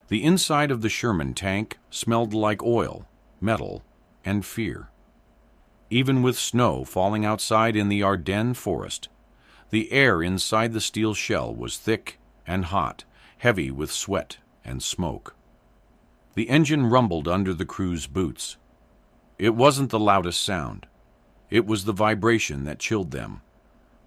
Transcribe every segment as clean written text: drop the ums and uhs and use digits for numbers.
The inside of the Sherman tank smelled like oil, metal, and fear. Even with snow falling outside in the Ardennes forest, the air inside the steel shell was thick and hot, heavy with sweat and smoke. The engine rumbled under the crew's boots. It wasn't the loudest sound. It was the vibration that chilled them.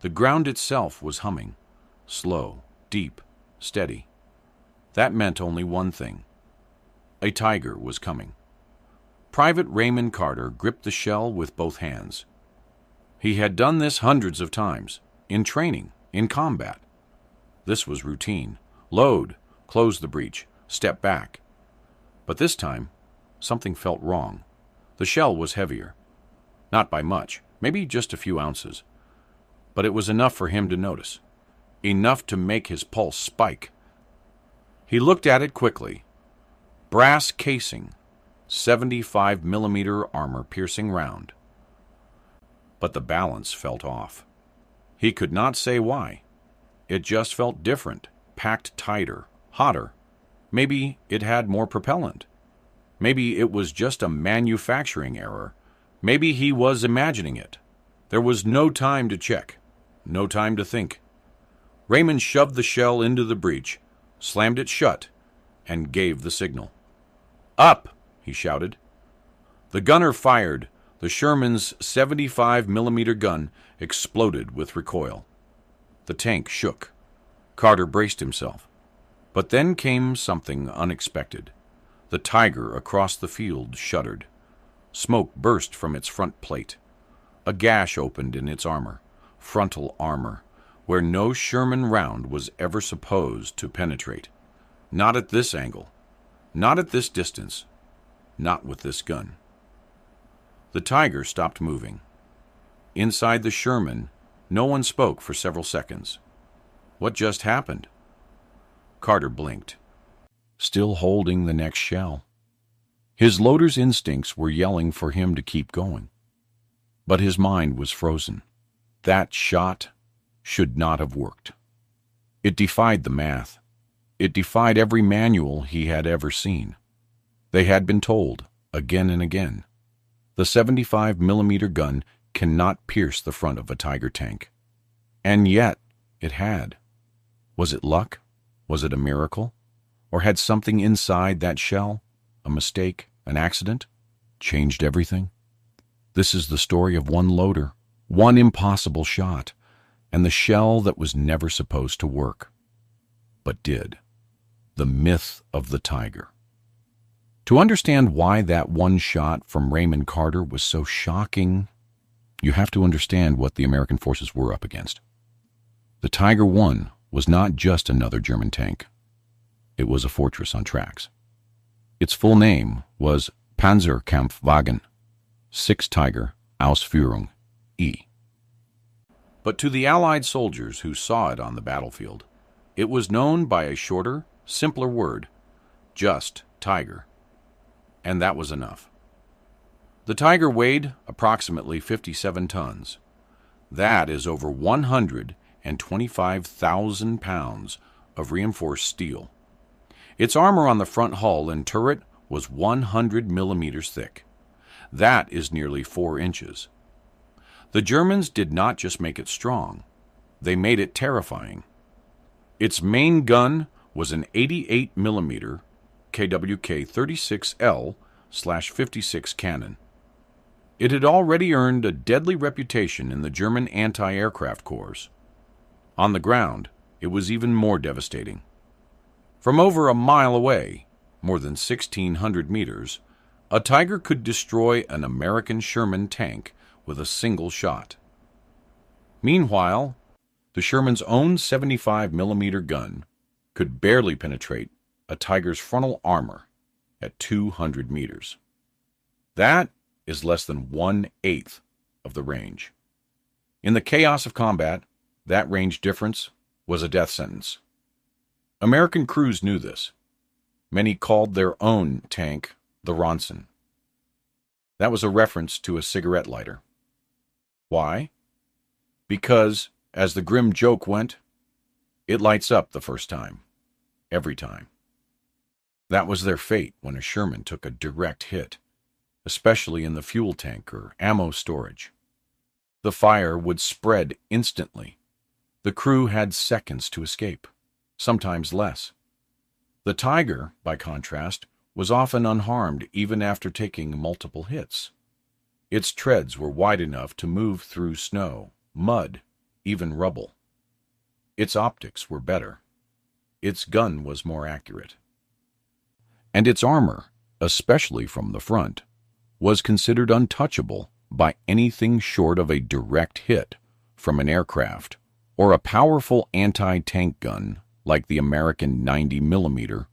The ground itself was humming, slow, deep, steady. That meant only one thing. A tiger was coming. Private Raymond Carter gripped the shell with both hands. He had done this hundreds of times, in training, in combat. This was routine. Load, close the breech, step back. But this time, something felt wrong. The shell was heavier. Not by much, maybe just a few ounces. But it was enough for him to notice. Enough to make his pulse spike. He looked at it quickly. Brass casing, 75mm armor-piercing round. But the balance felt off. He could not say why. It just felt different, packed tighter, hotter. Maybe it had more propellant. Maybe it was just a manufacturing error. Maybe he was imagining it. There was no time to check, no time to think. Raymond shoved the shell into the breech, slammed it shut, and gave the signal. "Up!" he shouted. The gunner fired. The Sherman's 75mm gun exploded with recoil. The tank shook. Carter braced himself. But then came something unexpected. The tiger across the field shuddered. Smoke burst from its front plate. A gash opened in its armor, frontal armor, where no Sherman round was ever supposed to penetrate. Not at this angle. Not at this distance. Not with this gun. The tiger stopped moving. Inside the Sherman, no one spoke for several seconds. What just happened? Carter blinked, still holding the next shell. His loader's instincts were yelling for him to keep going. But his mind was frozen. That shot should not have worked. It defied the math. It defied every manual he had ever seen. They had been told, again and again, the 75mm gun cannot pierce the front of a Tiger tank. And yet, it had. Was it luck? Was it a miracle? Or had something inside that shell, a mistake, an accident, changed everything? This is the story of one loader, one impossible shot, and the shell that was never supposed to work, but did. The myth of the Tiger. To understand why that one shot from Raymond Carter was so shocking, you have to understand what the American forces were up against. The Tiger I was not just another German tank. It was a fortress on tracks. Its full name was Panzerkampfwagen, 6 Tiger Ausführung E. But to the Allied soldiers who saw it on the battlefield, it was known by a shorter, simpler word, just Tiger. And that was enough. The Tiger weighed approximately 57 tons. That is over 125,000 pounds of reinforced steel. Its armor on the front hull and turret was 100 millimeters thick. That is nearly 4 inches. The Germans did not just make it strong, they made it terrifying. Its main gun was an 88 millimeter KWK 36L/56 cannon. It had already earned a deadly reputation in the German anti-aircraft corps. On the ground, it was even more devastating. From over a mile away, more than 1,600 meters, a Tiger could destroy an American Sherman tank with a single shot. Meanwhile, the Sherman's own 75mm gun could barely penetrate a Tiger's frontal armor at 200 meters. That is less than 1/8 of the range. In the chaos of combat, that range difference was a death sentence. American crews knew this. Many called their own tank the Ronson. That was a reference to a cigarette lighter. Why? Because, as the grim joke went, it lights up the first time, every time. That was their fate when a Sherman took a direct hit, especially in the fuel tank or ammo storage. The fire would spread instantly. The crew had seconds to escape, sometimes less. The Tiger, by contrast, was often unharmed even after taking multiple hits. Its treads were wide enough to move through snow, mud, even rubble. Its optics were better. Its gun was more accurate. And its armor, especially from the front, was considered untouchable by anything short of a direct hit from an aircraft or a powerful anti-tank gun like the American 90mm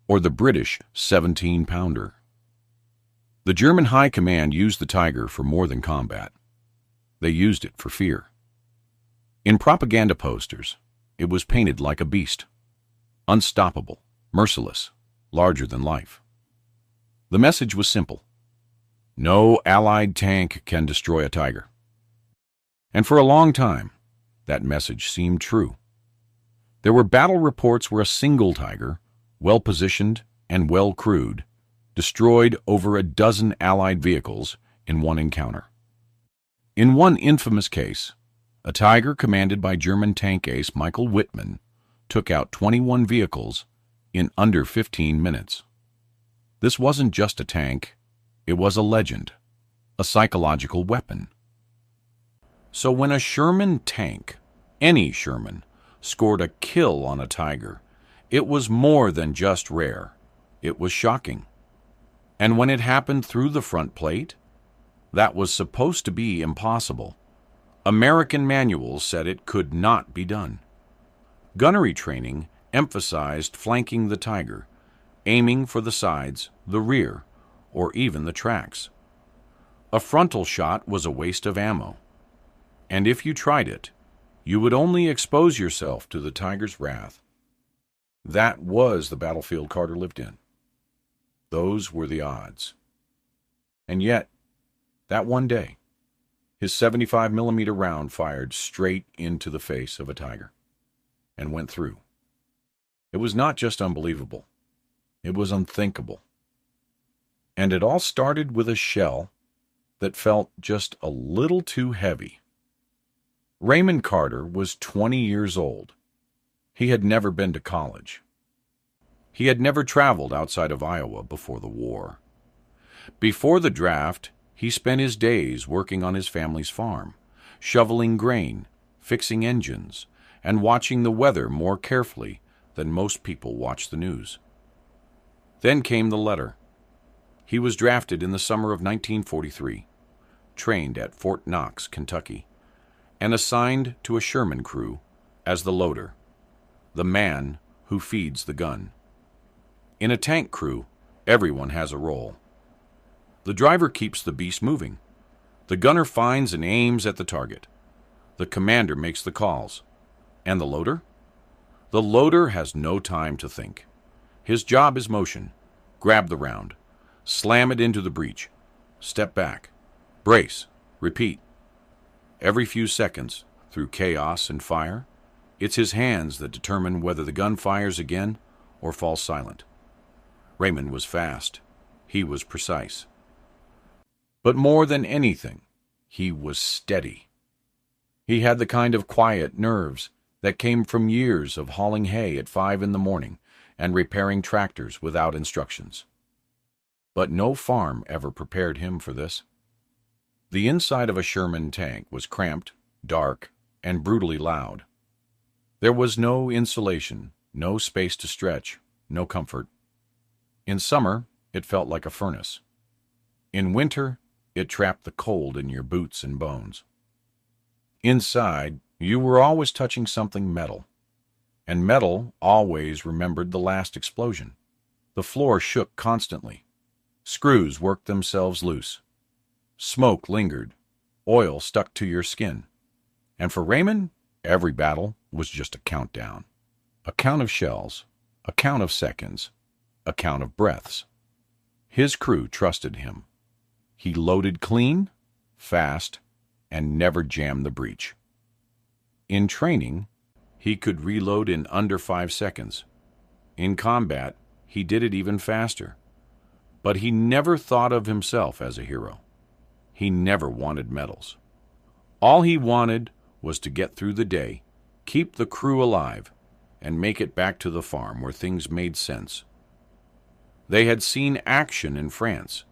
or the British 17-pounder. The German High Command used the Tiger for more than combat. They used it for fear. In propaganda posters, it was painted like a beast, unstoppable, merciless, larger than life. The message was simple. No Allied tank can destroy a Tiger. And for a long time, that message seemed true. There were battle reports where a single Tiger, well-positioned and well-crewed, destroyed over a dozen Allied vehicles in one encounter. In one infamous case, a Tiger commanded by German tank ace Michael Wittmann took out 21 vehicles in under 15 minutes. This wasn't just a tank, it was a legend, a psychological weapon. So when a Sherman tank, any Sherman, scored a kill on a Tiger, it was more than just rare. It was shocking. And when it happened through the front plate, that was supposed to be impossible. American manuals said it could not be done. Gunnery training emphasized flanking the Tiger, aiming for the sides, the rear, or even the tracks. A frontal shot was a waste of ammo. And if you tried it, you would only expose yourself to the Tiger's wrath. That was the battlefield Carter lived in. Those were the odds. And yet, that one day, his 75mm round fired straight into the face of a Tiger and went through. It was not just unbelievable. It was unthinkable. And it all started with a shell that felt just a little too heavy. Raymond Carter was 20 years old. He had never been to college. He had never traveled outside of Iowa before the war. Before the draft, he spent his days working on his family's farm, shoveling grain, fixing engines, and watching the weather more carefully than most people watch the news. Then came the letter. He was drafted in the summer of 1943, trained at Fort Knox, Kentucky, and assigned to a Sherman crew as the loader, the man who feeds the gun. In a tank crew, everyone has a role. The driver keeps the beast moving. The gunner finds and aims at the target. The commander makes the calls. And the loader? The loader has no time to think. His job is motion. Grab the round. Slam it into the breech. Step back. Brace. Repeat. Every few seconds, through chaos and fire, it's his hands that determine whether the gun fires again or falls silent. Raymond was fast. He was precise. But more than anything, he was steady. He had the kind of quiet nerves that came from years of hauling hay at 5 a.m. and repairing tractors without instructions. But no farm ever prepared him for this. The inside of a Sherman tank was cramped, dark, and brutally loud. There was no insulation, no space to stretch, no comfort. In summer, it felt like a furnace. In winter, it trapped the cold in your boots and bones. Inside, you were always touching something metal, and metal always remembered the last explosion. The floor shook constantly. Screws worked themselves loose. Smoke lingered. Oil stuck to your skin. And for Raymond, every battle was just a countdown. A count of shells, a count of seconds, a count of breaths. His crew trusted him. He loaded clean, fast, and never jammed the breech. In training, he could reload in under 5 seconds. In combat, he did it even faster. But he never thought of himself as a hero. He never wanted medals. All he wanted was to get through the day, keep the crew alive, and make it back to the farm where things made sense. They had seen action in France.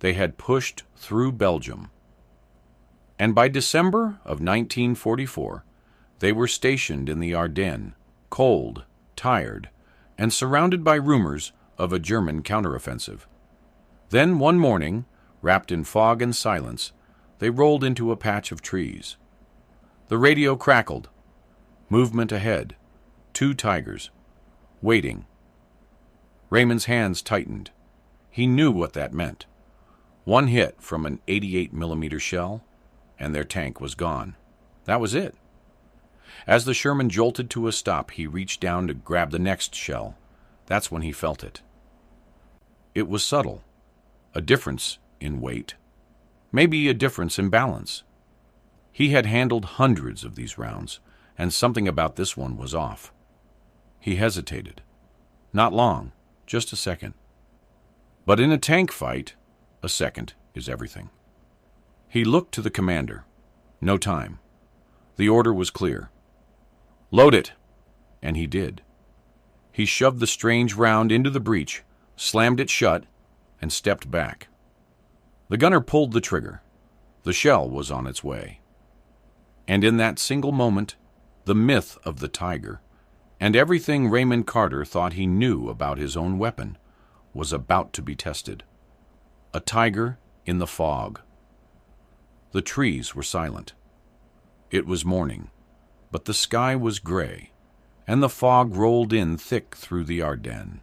They had pushed through Belgium. And by December of 1944, they were stationed in the Ardennes, cold, tired, and surrounded by rumors of a German counteroffensive. Then one morning, wrapped in fog and silence, they rolled into a patch of trees. The radio crackled. Movement ahead. 2 Tigers. Waiting. Raymond's hands tightened. He knew what that meant. One hit from an 88mm shell, and their tank was gone. That was it. As the Sherman jolted to a stop, he reached down to grab the next shell. That's when he felt it. It was subtle. A difference in weight. Maybe a difference in balance. He had handled hundreds of these rounds, and something about this one was off. He hesitated. Not long, just a second. But in a tank fight, a second is everything. He looked to the commander. No time. The order was clear. Load it! And he did. He shoved the strange round into the breech, slammed it shut, and stepped back. The gunner pulled the trigger. The shell was on its way. And in that single moment, the myth of the Tiger, and everything Raymond Carter thought he knew about his own weapon, was about to be tested. A tiger in the fog. The trees were silent. It was morning, but the sky was gray, and the fog rolled in thick through the Ardennes.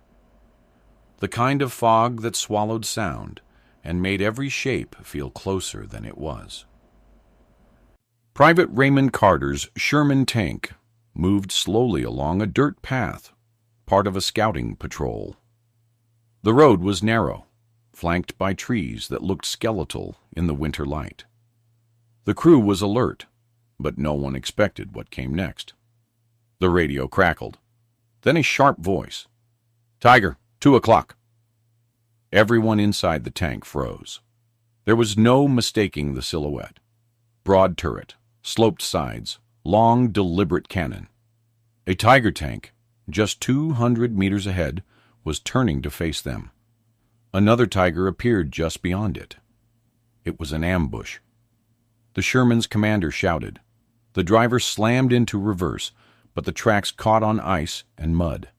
The kind of fog that swallowed sound and made every shape feel closer than it was. Private Raymond Carter's Sherman tank moved slowly along a dirt path, part of a scouting patrol. The road was narrow, flanked by trees that looked skeletal in the winter light. The crew was alert, but no one expected what came next. The radio crackled. Then a sharp voice. "Tiger, 2 o'clock." Everyone inside the tank froze. There was no mistaking the silhouette. Broad turret, sloped sides, long, deliberate cannon. A Tiger tank, just 200 meters ahead, was turning to face them. Another Tiger appeared just beyond it. It was an ambush. The Sherman's commander shouted. The driver slammed into reverse, but the tracks caught on ice and mud.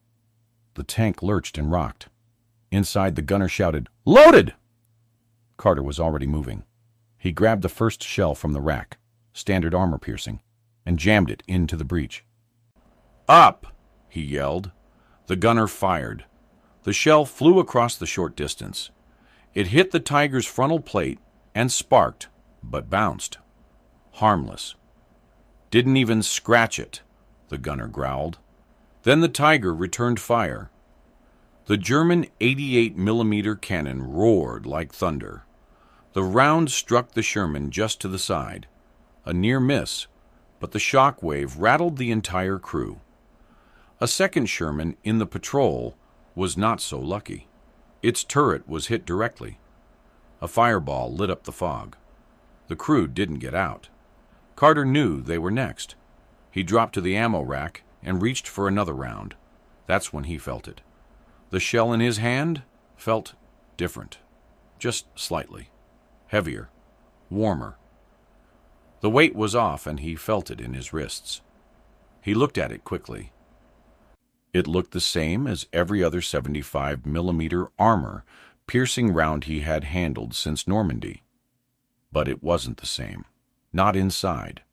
The tank lurched and rocked. Inside, the gunner shouted, "Loaded!" Carter was already moving. He grabbed the first shell from the rack, standard armor piercing, and jammed it into the breech. "Up!" he yelled. The gunner fired. The shell flew across the short distance. It hit the Tiger's frontal plate and sparked, but bounced. Harmless. "Didn't even scratch it," the gunner growled. Then the Tiger returned fire. The German 88mm cannon roared like thunder. The round struck the Sherman just to the side. A near miss, but the shock wave rattled the entire crew. A second Sherman in the patrol was not so lucky. Its turret was hit directly. A fireball lit up the fog. The crew didn't get out. Carter knew they were next. He dropped to the ammo rack and reached for another round. That's when he felt it. The shell in his hand felt different, just slightly. Heavier, warmer. The weight was off and he felt it in his wrists. He looked at it quickly. It looked the same as every other 75mm armor piercing round he had handled since Normandy. But it wasn't the same. Not inside.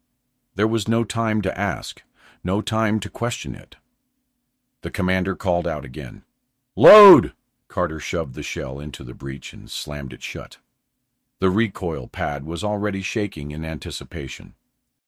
There was no time to ask, no time to question it. The commander called out again. "Load!" Carter shoved the shell into the breech and slammed it shut. The recoil pad was already shaking in anticipation.